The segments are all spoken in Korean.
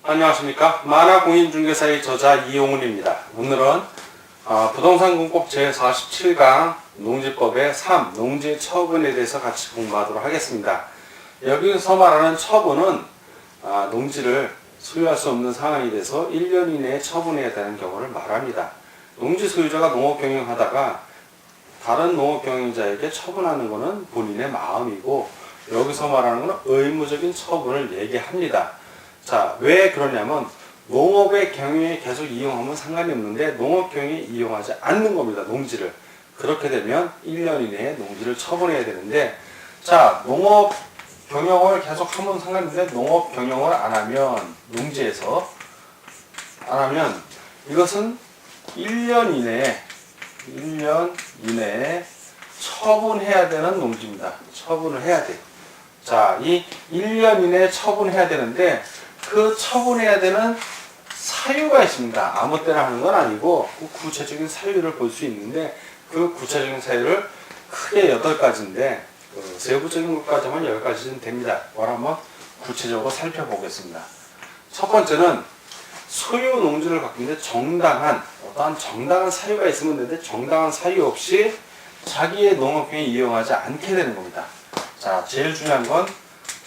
안녕하십니까. 만화공인중개사의 저자 이용훈입니다. 오늘은 부동산공법 제47강 농지법의 3. 농지 처분에 대해서 같이 공부하도록 하겠습니다. 여기서 말하는 처분은 농지를 소유할 수 없는 상황이 돼서 1년 이내에 처분해야 되는 경우를 말합니다. 농지 소유자가 농업 경영하다가 다른 농업 경영자에게 처분하는 것은 본인의 마음이고, 여기서 말하는 것은 의무적인 처분을 얘기합니다. 자, 왜 그러냐면 농업의 경영에 계속 이용하면 상관이 없는데 농업 경영에 이용하지 않는 겁니다. 농지를. 그렇게 되면 1년 이내에 농지를 처분해야 되는데, 자, 농업 경영을 계속 하면 상관이 없는데 농업 경영을 안 하면, 농지에서 안 하면 이것은 1년 이내에 처분해야 되는 농지입니다. 처분을 해야 돼요. 자, 이 1년 이내에 처분해야 되는데 그 처분해야 되는 사유가 있습니다. 아무 때나 하는 건 아니고 그 구체적인 사유를 볼 수 있는데, 그 구체적인 사유를 크게 8가지인데 세부적인 것까지 하면 10가지는 됩니다. 그걸 한번 구체적으로 살펴보겠습니다. 첫 번째는 소유 농지를 갖고 있는데 어떠한 정당한 사유가 있으면 되는데 정당한 사유 없이 자기의 농업경에 이용하지 않게 되는 겁니다. 자, 제일 중요한 건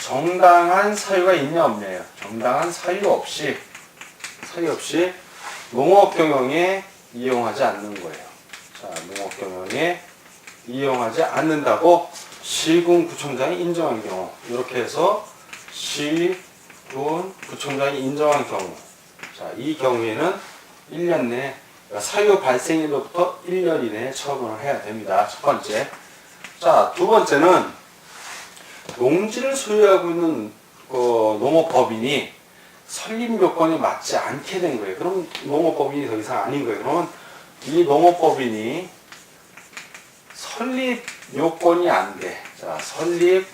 정당한 사유가 있냐 없냐예요. 정당한 사유 없이 농업 경영에 이용하지 않는 거예요. 자, 농업 경영에 이용하지 않는다고 시군 구청장이 인정한 경우, 이렇게 해서 시군 구청장이 인정한 경우, 자, 이 경우에는 1년 내에, 사유 발생일로부터 1년 이내에 처분을 해야 됩니다. 첫 번째. 자, 두 번째는 농지를 소유하고 있는 농업법인이 설립 요건이 맞지 않게 된 거예요. 그럼 농업법인이 더 이상 아닌 거예요. 그러면 이 농업법인이 설립 요건이 안 돼. 자, 설립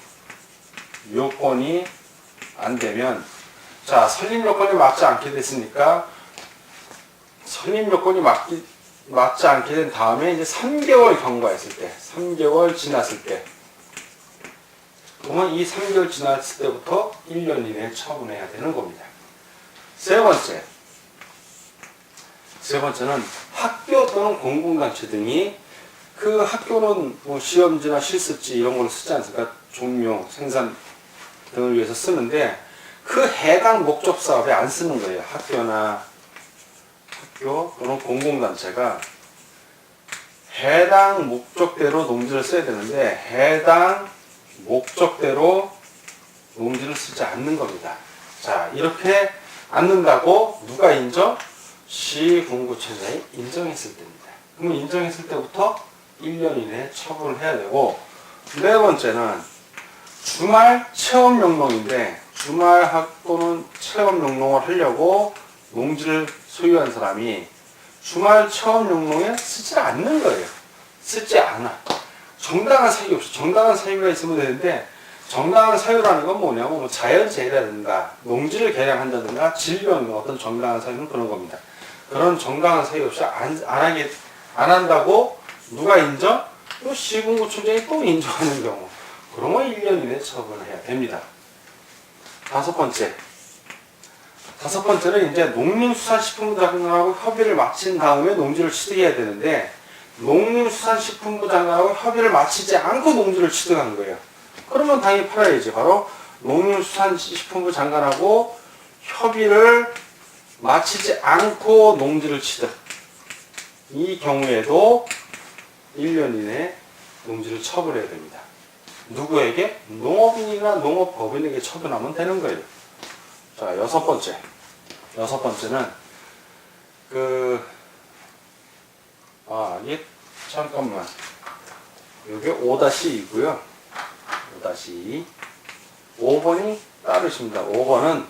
요건이 안 되면, 자, 설립 요건이 맞지 않게 됐으니까 설립 요건이 맞지 않게 된 다음에 이제 3개월 경과했을 때, 3개월 지났을 때, 그러면 이 3개월 지났을 때부터 1년 이내에 처분해야 되는 겁니다. 세 번째는 학교 또는 공공단체 등이, 그 학교는 뭐 시험지나 실습지 이런 걸 쓰지 않습니까? 종료, 생산 등을 위해서 쓰는데 그 해당 목적 사업에 안 쓰는 거예요. 학교 또는 공공단체가 해당 목적대로 농지를 써야 되는데 해당 목적대로 농지를 쓰지 않는 겁니다. 자, 이렇게 않는다고 누가 인정? 시군구청장이 인정했을 때입니다. 그러면 인정했을 때부터 1년 이내에 처분을 해야 되고, 네 번째는 주말 체험 영농인데, 주말 또는 체험 영농을 하려고 농지를 소유한 사람이 주말 체험 영농에 쓰지 않는 거예요. 쓰지 않아. 정당한 사유 없이, 정당한 사유가 있으면 되는데, 정당한 사유라는 건 뭐냐면 뭐 자연재해라든가 농지를 개량한다든가 질병, 어떤 정당한 사유는 그런 겁니다. 그런 정당한 사유 없이 안 한다고 누가 인정? 또 시군구청장이 또 인정하는 경우, 그러면 1년 이내에 처분을 해야 됩니다. 다섯 번째는 이제 농림수산식품부 장관하고 협의를 마친 다음에 농지를 취득해야 되는데, 농림수산식품부 장관하고 협의를 마치지 않고 농지를 취득한 거예요. 그러면 당연히 팔아야지. 바로 농림수산식품부 장관하고 협의를 마치지 않고 농지를 취득. 이 경우에도 1년 이내에 농지를 처분해야 됩니다. 누구에게? 농업인이나 농업법인에게 처분하면 되는 거예요. 자, 여섯 번째는 이게 잠깐만. 이게 5-2고요. 5-2. 5번이 따르십니다. 5번은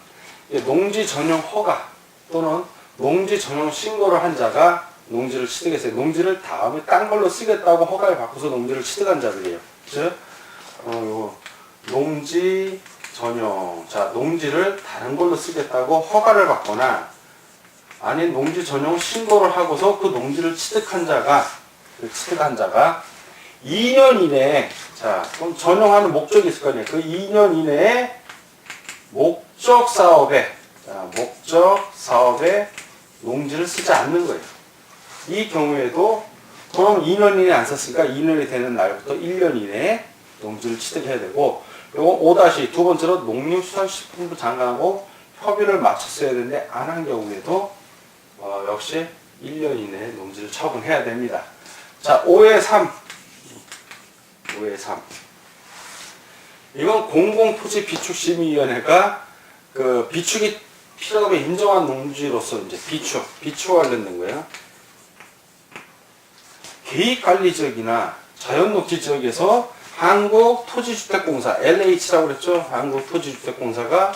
농지 전용 허가 또는 농지 전용 신고를 한 자가 농지를 취득했어요. 농지를 다음에 딴 걸로 쓰겠다고 허가를 받고서 농지를 취득한 자들이에요. 즉, 농지 전용. 자, 농지를 다른 걸로 쓰겠다고 허가를 받거나, 아닌 농지 전용 신고를 하고서 그 농지를 취득한 자가 2년 이내에, 자, 그럼 전용하는 목적이 있을 거 아니에요. 그 2년 이내에 목적 사업에 농지를 쓰지 않는 거예요. 이 경우에도 그럼 2년 이내에 안 썼으니까 2년이 되는 날부터 1년 이내에 농지를 취득해야 되고, 요거 5- 두 번째로 농림수산식품부 장관하고 협의를 맞췄어야 되는데 안 한 경우에도 역시 1년 이내에 농지를 처분해야 됩니다. 자, 5의 3. 이건 공공토지비축심의위원회가 그 비축이 필요하게 인정한 농지로서 이제 비축 관련된 거예요. 계획관리지역이나 자연녹지 지역에서 한국토지주택공사, LH라고 그랬죠? 한국토지주택공사가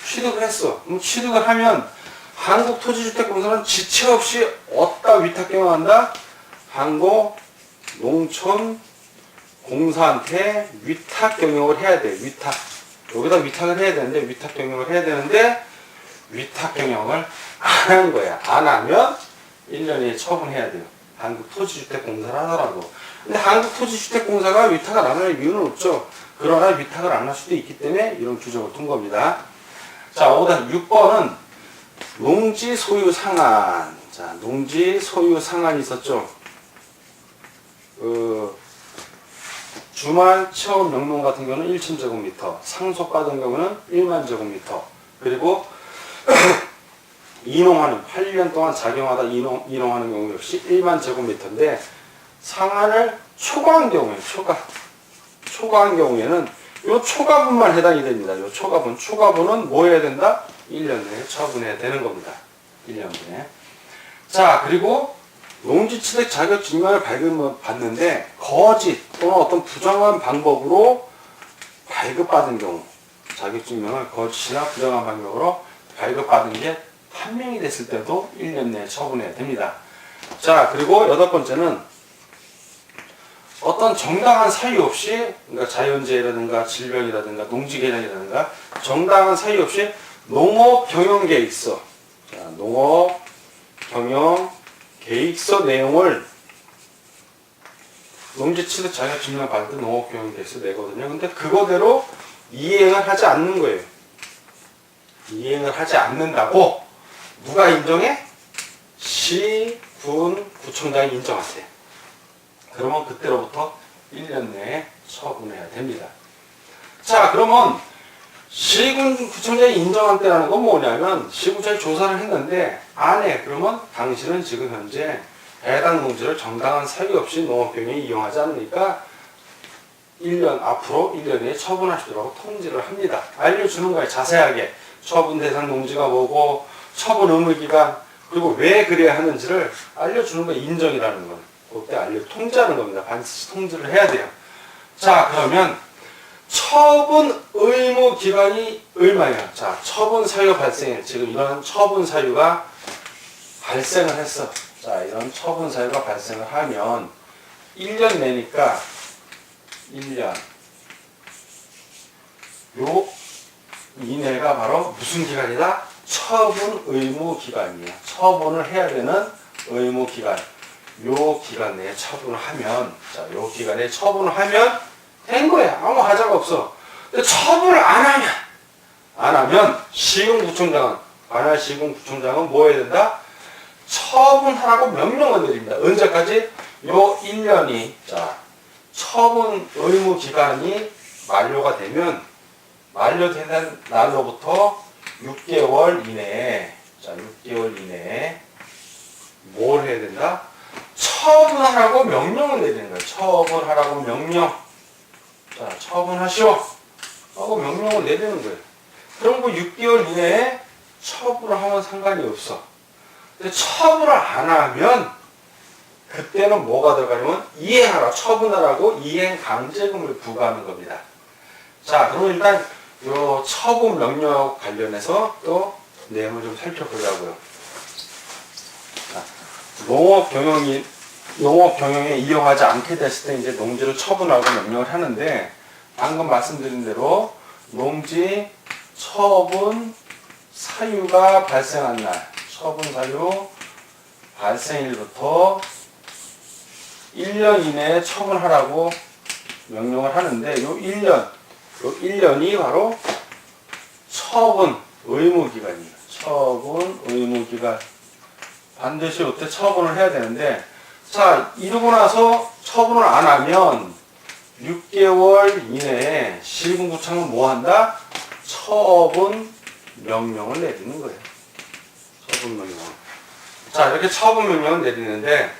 취득을 했어. 그럼 취득을 하면 한국토지주택공사는 지체 없이 어디다 위탁 경영한다? 한국농촌공사한테 위탁 경영을 해야 돼. 여기다 위탁을 해야 되는데, 위탁 경영을 해야 되는데, 위탁 경영을 안 한 거야. 안 하면 1년에 처분해야 돼요. 한국토지주택공사를 하더라도. 근데 한국토지주택공사가 위탁을 안 할 이유는 없죠. 그러나 위탁을 안 할 수도 있기 때문에 이런 규정을 둔 겁니다. 자, 6번은 농지 소유 상한. 자, 농지 소유 상한이 있었죠. 주말 체험 명령 같은 경우는 1,000제곱미터, 상속받은 경우는 1만 제곱미터, 그리고 이농하는 8년 동안 작용하다 이농하는 경우 역시 1만 제곱미터인데, 상한을 초과한 경우에는 요 초과분만 해당이 됩니다. 요 초과분은 뭐 해야 된다? 1년 내에 처분해야 되는 겁니다. 1년 내에. 자, 그리고 농지취득 자격증명을 발급받는데 거짓 또는 어떤 부정한 방법으로 발급받은 경우, 자격증명을 거짓이나 부정한 방법으로 발급받은 게 판명이 됐을 때도 1년 내에 처분해야 됩니다. 자, 그리고 8번째는 어떤 정당한 사유 없이, 그러니까 자연재해라든가 질병이라든가 농지개량이라든가 정당한 사유 없이 농업 경영 계획서, 자, 농업 경영 계획서 내용을 농지취득 자격증명 받을 때 농업 경영 계획서 내거든요. 근데 그거대로 이행을 하지 않는 거예요. 이행을 하지 않는다고 누가 인정해? 시, 군, 구청장이 인정하세요. 그러면 그때로부터 1년 내에 처분해야 됩니다. 자, 그러면 시군 구청장이 인정한 때라는 건 뭐냐면, 시군청이 조사를 했는데 안 해. 그러면 당신은 지금 현재 해당 농지를 정당한 사유 없이 농업경영에 이용하지 않으니까 1년 앞으로 1년 내에 처분하시도록 통지를 합니다. 알려주는 거예요. 자세하게 처분 대상 농지가 뭐고, 처분 의무 기간, 그리고 왜 그래야 하는지를 알려주는 거예요. 인정이라는 건 그때 통지하는 겁니다. 반드시 통지를 해야 돼요. 자, 그러면 처분 의무 기간이 얼마예요? 자, 처분 사유 발생해. 지금 이런 처분 사유가 발생을 했어. 자, 이런 처분 사유가 발생을 하면 1년 내니까 1년. 요 이내가 바로 무슨 기간이다? 처분 의무 기간이에요. 처분을 해야 되는 의무 기간. 요 기간 내에 처분을 하면, 자, 요 기간에 처분을 하면 된 거야. 아무 하자가 없어. 근데 처분을 안 하면 시군구청장은, 관할 시군구청장은 뭐 해야 된다? 처분하라고 명령을 내립니다. 언제까지? 요 1년이, 자, 처분 의무 기간이 만료가 되면, 만료되는 날로부터 6개월 이내에, 자, 6개월 이내에 뭘 해야 된다? 처분하라고 명령을 내리는 거예요. 처분하라고 명령. 자, 처분하시오 하고 명령을 내리는 거예요. 그럼 그 6개월 이내에 처분을 하면 상관이 없어. 근데 처분을 안 하면 그때는 뭐가 들어가냐면 이행하라, 처분하라고 이행 강제금을 부과하는 겁니다. 자, 그럼 일단 요 처분 명령하고 관련해서 또 내용을 좀 살펴보자고요. 자, 농업 경영에 이용하지 않게 됐을 때 이제 농지를 처분하고 명령을 하는데, 방금 말씀드린 대로 농지 처분 사유가 발생한 날, 처분 사유 발생일부터 1년 이내에 처분하라고 명령을 하는데 요 1년이 바로 처분 의무기간이에요. 처분 의무기간. 반드시 이때 처분을 해야 되는데, 자, 이러고 나서 처분을 안 하면 6개월 이내에 시군구청은 뭐 한다? 처분 명령을 내리는 거예요. 처분 명령. 자, 이렇게 처분 명령을 내리는데,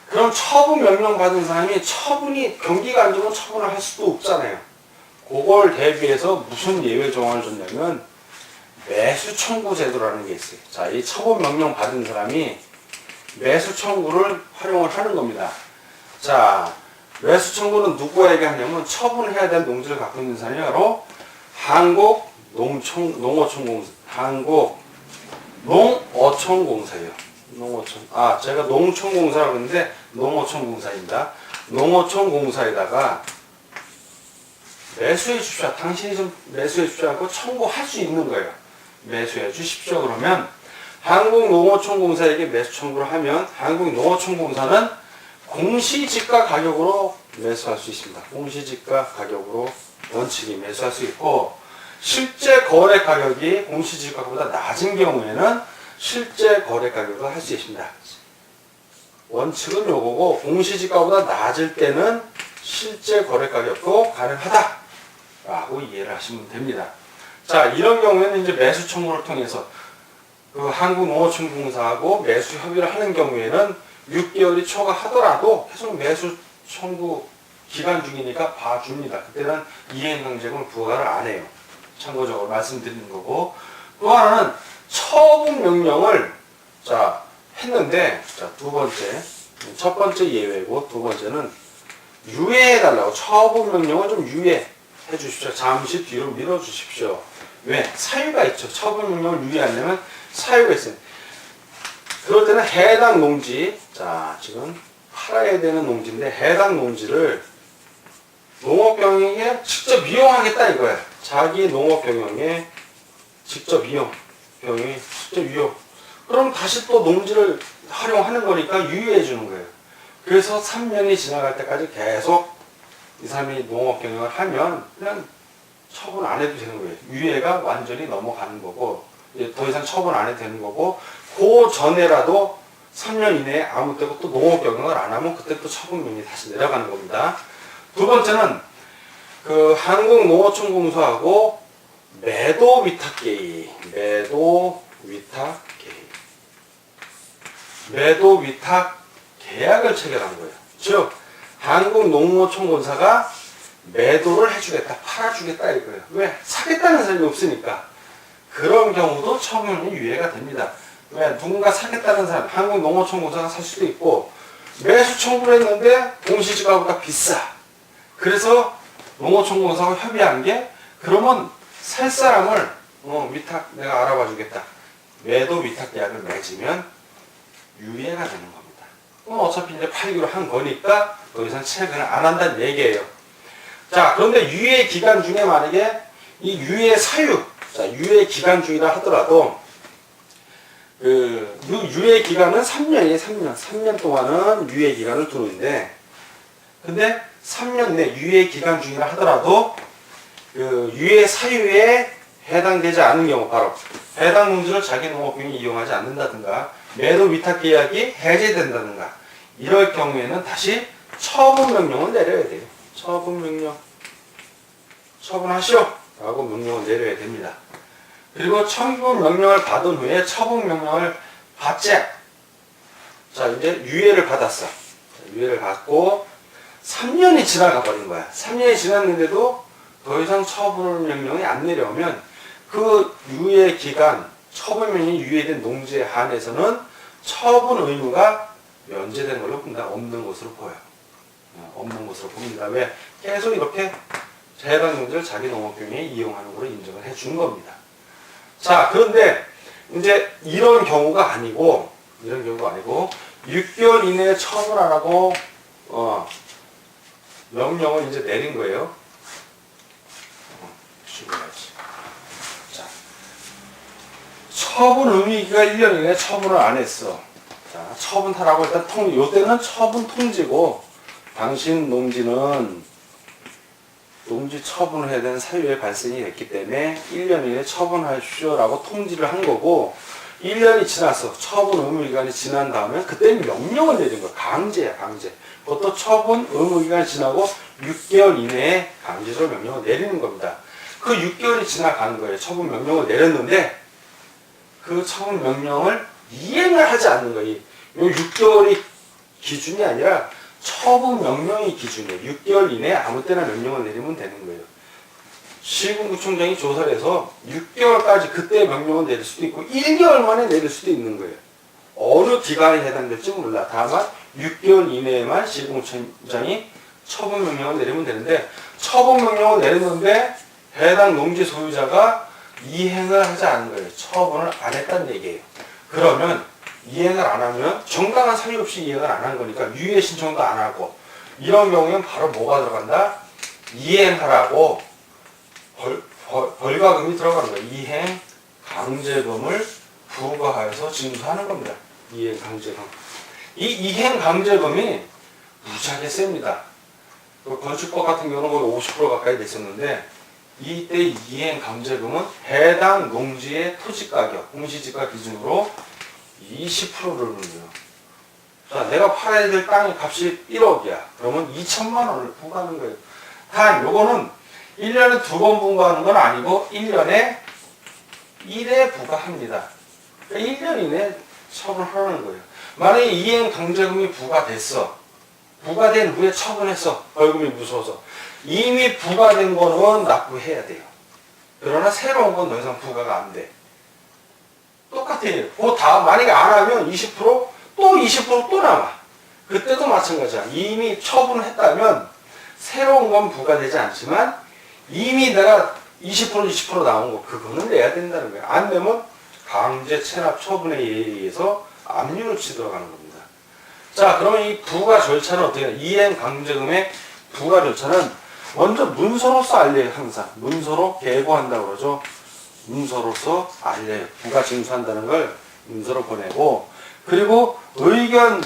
그럼 처분 명령 받은 사람이 처분이 경기가 안 좋으면 처분을 할 수도 없잖아요. 그걸 대비해서 무슨 예외 조항을 줬냐면 매수 청구 제도라는 게 있어요. 자, 이 처분 명령 받은 사람이 매수 청구를 활용을 하는 겁니다. 자, 매수 청구는 누구에게 하냐면 처분해야 될 농지를 갖고 있는 사람이 바로 한국농어촌공사예요. 제가 농촌공사라고 했는데 농어촌공사입니다. 농어촌공사에다가 매수해 주십시오. 당신이 좀 매수해 주십시오 하고 청구할 수 있는 거예요. 매수해 주십시오. 그러면 한국농어촌공사에게 매수 청구를 하면 한국농어촌공사는 공시지가 가격으로 매수할 수 있습니다. 공시지가 가격으로 원칙이 매수할 수 있고, 실제 거래 가격이 공시지가보다 낮은 경우에는 실제 거래 가격을 할 수 있습니다. 원칙은 요거고, 공시지가보다 낮을 때는 실제 거래 가격도 가능하다라고 이해를 하시면 됩니다. 자, 이런 경우에는 이제 매수 청구를 통해서 그 한국농어촌공사하고 매수 협의를 하는 경우에는 6개월이 초과하더라도 계속 매수 청구 기간 중이니까 봐줍니다. 그때는 이행강제금을 부과를 안 해요. 참고적으로 말씀드리는 거고, 또 하나는 처분 명령을 자 했는데, 자, 두 번째, 첫 번째 예외고 두 번째는 유예해달라고. 처분 명령을 좀 유예해 주십시오. 잠시 뒤로 밀어 주십시오. 왜? 사유가 있죠. 처분 명령을 유예하려면 사유가 있어요. 그럴 때는 해당 농지, 자, 지금 팔아야 되는 농지인데 해당 농지를 농업경영에 직접 이용하겠다 이거야. 자기 농업경영에 직접 이용. 그럼 다시 또 농지를 활용하는 거니까 유예해 주는 거예요. 그래서 3년이 지나갈 때까지 계속 이 사람이 농업경영을 하면 그냥 처분 안 해도 되는 거예요. 유예가 완전히 넘어가는 거고, 더 이상 처분 안 해도 되는 거고, 그 전에라도 3년 이내에 아무 때고 또 농업경영을 안 하면 그때 또 처분명이 다시 내려가는 겁니다. 두 번째는 그 한국농어촌공사하고 매도 위탁 계약. 매도 위탁 계약을 체결한 거예요. 즉 한국농어촌공사가 매도를 해주겠다, 팔아주겠다 이거예요. 왜? 사겠다는 사람이 없으니까. 그런 경우도 처분이 유예가 됩니다. 왜? 누군가 사겠다는 사람, 한국농어촌공사가 살 수도 있고, 매수 청구를 했는데 공시지가보다 비싸. 그래서 농어촌공사하고 협의한 게, 그러면 살 사람을 위탁 내가 알아봐 주겠다. 매도 위탁 계약을 맺으면 유예가 되는 겁니다. 어차피 이제 팔기로 한 거니까 더 이상 체결을 안 한다는 얘기예요. 자, 그런데 유예 기간 중에 만약에 이 유예 사유, 자, 유예 기간 중이라 하더라도 그 유예 기간은 3년이에요. 3년 동안은 유예 기간을 두는데, 근데 3년 내 유예 기간 중이라 하더라도 그 유예 사유에 해당되지 않은 경우, 바로 해당 농지를 자기 농업경영에 이용하지 않는다든가 매도 위탁 계약이 해제된다든가 이럴 경우에는 다시 처분 명령을 내려야 돼요. 처분 명령. 처분하시오 라고 명령을 내려야 됩니다. 그리고 처분 명령을 받은 후에 처분 명령을 받지, 자, 이제 유예를 받았어. 유예를 받고 3년이 지나가 버린 거야. 3년이 지났는데도 더 이상 처분 명령이 안 내려오면 그 유예 기간, 처분 명령이 유예된 농지에 한해서는 처분 의무가 면제된 걸로 봅니다. 없는 것으로 보여요. 없는 것으로 보입니다. 왜? 계속 이렇게 해당 농지를 자기 농업경영에 이용하는 걸로 인정을 해준 겁니다. 자, 그런데 이제 이런 경우가 아니고 6개월 이내에 처분하라고 명령을 이제 내린 거예요. 자, 처분 의무기가 1년 이내에 처분을 안 했어. 자, 처분하라고 일단 요때는 처분 통지고, 당신 농지는 농지 처분을 해야 되는 사유에 발생이 됐기 때문에 1년 이내에 처분하십시오라고 통지를 한 거고, 1년이 지나서 처분 의무기간이 지난 다음에 그때는 명령을 내린 거야. 강제야, 강제. 그것도 처분 의무기간이 지나고 6개월 이내에 강제적으로 명령을 내리는 겁니다. 그 6개월이 지나가는 거예요. 처분 명령을 내렸는데 그 처분 명령을 이행을 하지 않는 거예요. 요 6개월이 기준이 아니라 처분 명령이 기준이에요. 6개월 이내에 아무 때나 명령을 내리면 되는 거예요. 시군구청장이 조사를 해서 6개월까지 그때 명령을 내릴 수도 있고 1개월 만에 내릴 수도 있는 거예요. 어느 기간에 해당될지 몰라. 다만 6개월 이내에만 시군구청장이 처분 명령을 내리면 되는데, 처분 명령을 내렸는데 해당 농지 소유자가 이행을 하지 않은 거예요. 처분을 안 했다는 얘기예요. 그러면 이행을 안 하면 정당한 사유 없이 이행을 안 한 거니까 유예 신청도 안 하고, 이런 경우에는 바로 뭐가 들어간다? 이행하라고 벌과금이 들어가는 거예요. 이행 강제금을 부과해서 징수하는 겁니다. 이행 강제금. 이 이행 강제금이 무지하게 셉니다. 건축법 같은 경우는 거의 50% 가까이 됐었는데, 이때 이행 강제금은 해당 농지의 토지 가격, 공시지가 기준으로 20%를 물려요. 자, 내가 팔아야 될 땅의 값이 1억이야. 그러면 2천만 원을 부과하는 거예요. 단, 요거는 1년에 2번 부과하는 건 아니고 1년에 1회 부과합니다. 그러니까 1년 이내에 처분하는 거예요. 만약에 이행 강제금이 부과됐어. 부과된 후에 처분했어. 벌금이 무서워서. 이미 부과된 거는 납부해야 돼요. 그러나 새로운 건 더 이상 부과가 안 돼. 똑같아요. 그 다음 만약에 안 하면 20%, 또 20% 남아. 그때도 마찬가지야. 이미 처분을 했다면 새로운 건 부과되지 않지만 이미 내가 20% 나온 거 그거는 내야 된다는 거예요. 안 내면 강제 체납 처분에 의해서 압류로치 들어가는 겁니다. 자, 그러면 이 부과 절차는 어떻게 해요? 이행 강제금의 부과 절차는 먼저 문서로서 알려요. 항상 문서로 계고한다고 그러죠. 문서로서 알려요. 부과 징수한다는 걸 문서로 보내고, 그리고 의견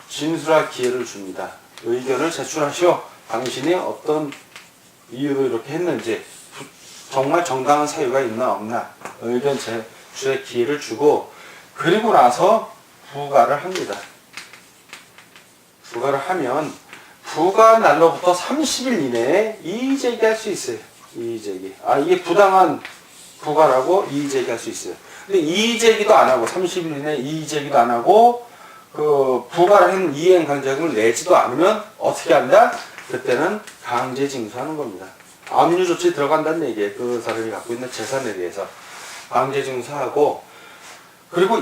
진술할 기회를 줍니다. 의견을 제출하시오. 당신이 어떤 이유로 이렇게 했는지, 정말 정당한 사유가 있나 없나 의견 제출의 기회를 주고, 그리고 나서 부과를 합니다. 부과를 하면 부과 날로부터 30일 이내에 이의제기할 수 있어요. 이의제기. 이게 부당한 부과라고 이의제기할 수 있어요. 근데 이의제기도 안 하고 30일 이내에 이의제기도 안 하고 그 부과를 한 이행 강제금을 내지도 않으면 어떻게 한다? 그때는 강제징수하는 겁니다. 압류 조치 들어간다는 얘기예요. 그 사람이 갖고 있는 재산에 대해서 강제징수하고, 그리고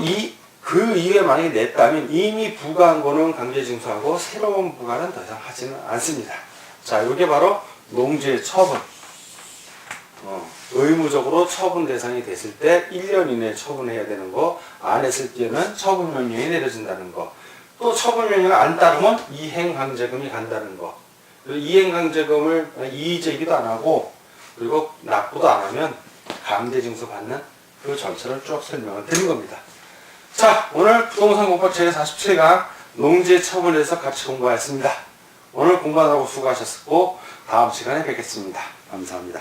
그 이후에 만약에 냈다면 이미 부과한 거는 강제징수하고 새로운 부과는 더 이상 하지는 않습니다. 자, 이게 바로 농지의 처분. 의무적으로 처분 대상이 됐을 때 1년 이내에 처분해야 되는 거, 안 했을 때는 처분 명령이 내려진다는 거, 또 처분 명령을 안 따르면 이행 강제금이 간다는 거, 그리고 이행 강제금을 이의제기도 안 하고 그리고 납부도 안 하면 강제징수 받는 그 절차를 쭉 설명을 드린 겁니다. 자, 오늘 부동산 공법 제47강 농지의 처분에 대해서 같이 공부하였습니다. 오늘 공부하느라고 수고하셨고 다음 시간에 뵙겠습니다. 감사합니다.